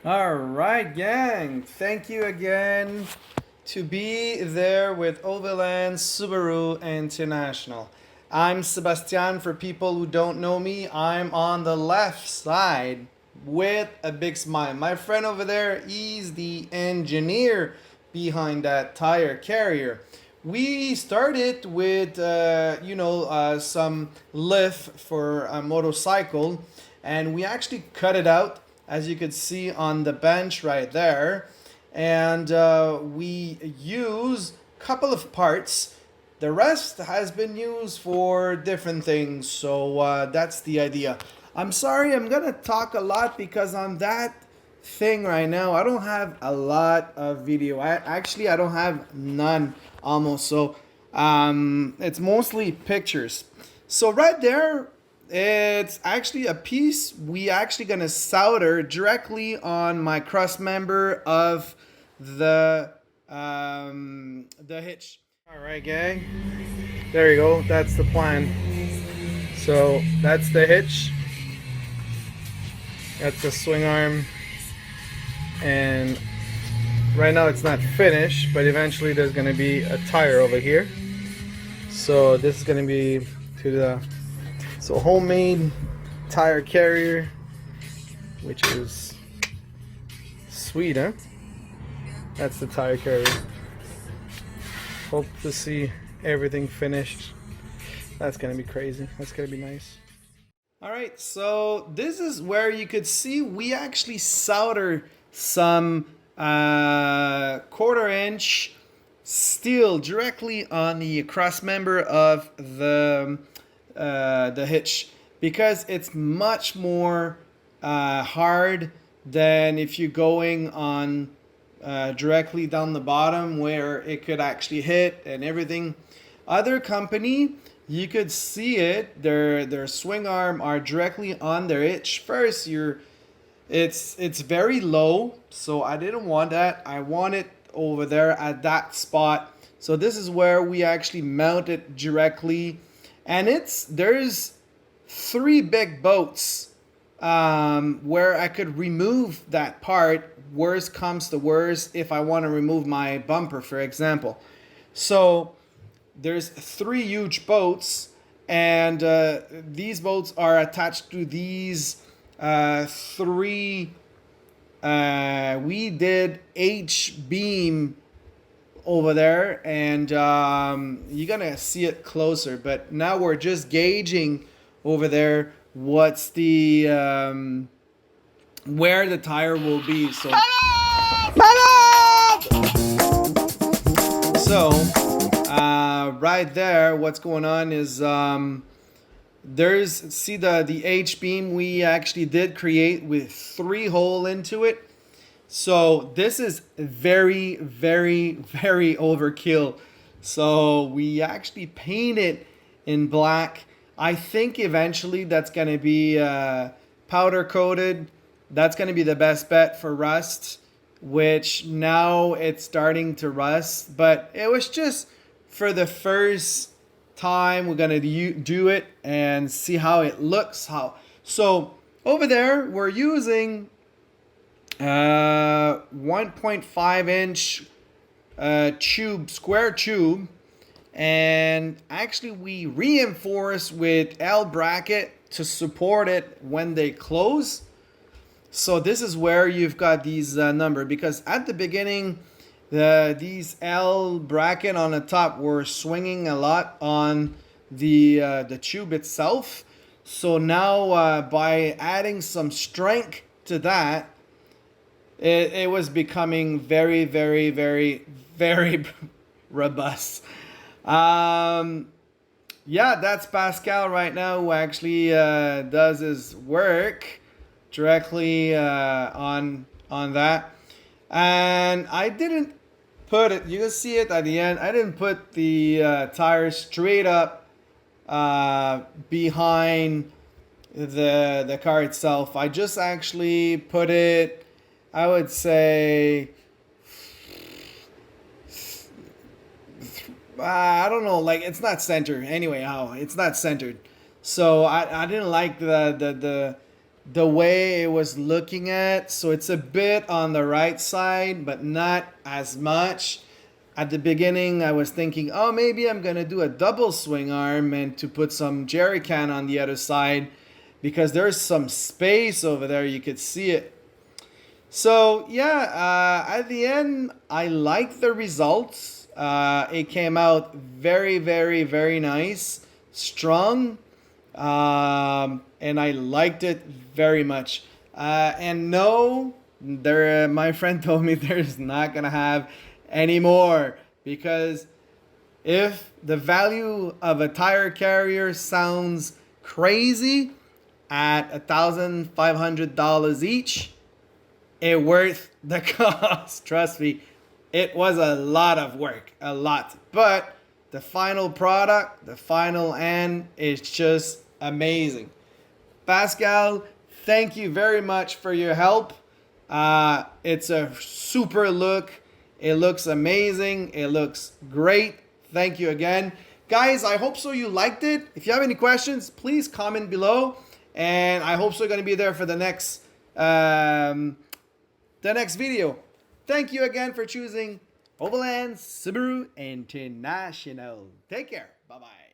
All right, gang. Thank you again to be there with Overland Subaru International. I'm Sebastian. For people who don't know me, I'm on the left side with a big smile. My friend over there, he's the engineer behind that tire carrier. We started with, some lift for a motorcycle, and we actually cut it out, as you could see on the bench right there. And we use a couple of parts. The rest has been used for different things, so that's the idea. I'm sorry, I'm gonna talk a lot because on that thing right now, I don't have a lot of video. I don't have none almost. So it's mostly pictures. So right there, it's actually a piece we actually gonna solder directly on my cross member of the hitch. All right, gang. There you go. That's the plan. So that's the hitch. That's the swing arm, and right now it's not finished, but eventually there's gonna be a tire over here. So this is gonna be to the homemade tire carrier, which is sweet, huh? That's the tire carrier. Hope to see everything finished. That's gonna be crazy. That's gonna be nice. All right, so this is where you could see we actually solder some 1/4 inch steel directly on the cross member of the hitch, because it's much more hard than if you're going on directly down the bottom where it could actually hit and everything. Other company, you could see it, their swing arm are directly on their hitch. First, it's very low, so I didn't want that. I want it over there at that spot. So this is where we actually mount it directly, and there's 3 big boats where I could remove that part. Worst comes to worst, if I want to remove my bumper, for example. So there's 3 huge boats, and these boats are attached to these 3. We did H-beam over there, and you're gonna see it closer. But now we're just gauging over there what's the where the tire will be. So right there, what's going on is see the H beam we actually did create with 3 hole into it. So this is very, very, very overkill. So we actually paint it in black. I think eventually that's going to be powder coated. That's going to be the best bet for rust, which now it's starting to rust. But it was just for the first time we're going to do it and see how it looks. So over there we're using 1.5 inch square tube, and actually we reinforce with L bracket to support it when they close. So this is where you've got these number, because at the beginning these L bracket on the top were swinging a lot on the tube itself. So now by adding some strength to that, it was becoming very, very, very, very robust. Yeah, that's Pascal right now, who actually does his work directly on that. And I didn't put it, you can see it at the end, I didn't put the tires straight up behind the car itself. I just actually put it, I would say, I don't know, like it's not centered. Anyway, it's not centered. So I didn't like the way it was looking at. So it's a bit on the right side, but not as much. At the beginning, I was thinking, oh, maybe I'm going to do a double swing arm and to put some jerry can on the other side because there's some space over there. You could see it. So, yeah, at the end, I like the results. It came out very, very, very nice, strong, and I liked it very much. And no, my friend told me there's not gonna have any more because if the value of a tire carrier sounds crazy at $1,500 each, it worth the cost. Trust me, it was a lot of work, a lot. But the final product, the final end is just amazing. Pascal, thank you very much for your help. It's a super look. It looks amazing. It looks great. Thank you again. Guys, I hope so you liked it. If you have any questions, please comment below. And I hope so you're going to be there for the next video. Thank you again for choosing Overland Subaru International. Take care. Bye-bye.